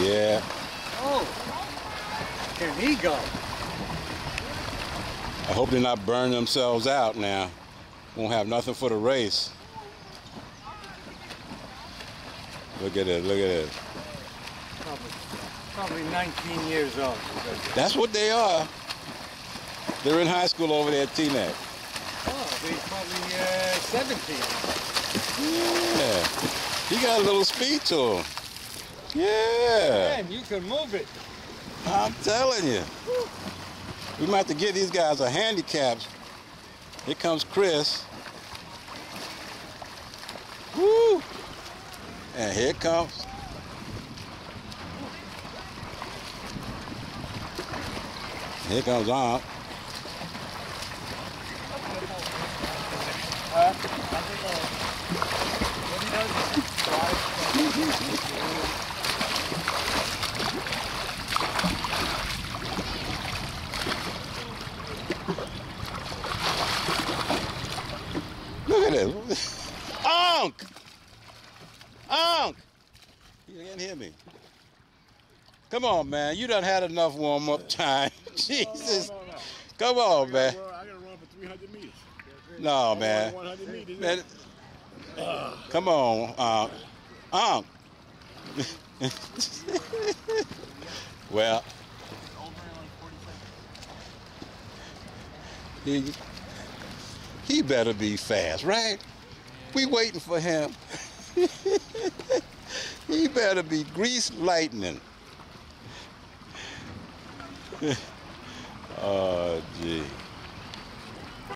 Yeah. Oh, can he go? I hope they're not burning themselves out now. Won't have nothing for the race. Look at it, look at it. Probably 19 years old. That's what they are. They're in high school over there at Teaneck. Oh, he's probably 17. Yeah. He got a little speed to him. Yeah. Man, you can move it. I'm telling you. We might have to give these guys a handicap. Here comes Chris. Woo! And here comes. Here comes Aunt. Look at this. Unc! Unc! You can't hear me. Come on, man. You done had enough warm-up time. Jesus. No. Come on, man. I gotta run for 300 meters. No, man. 100 meters. Man. Come on, Unc. Well, he better be fast, right? We waiting for him. He better be grease lightning. Oh, gee.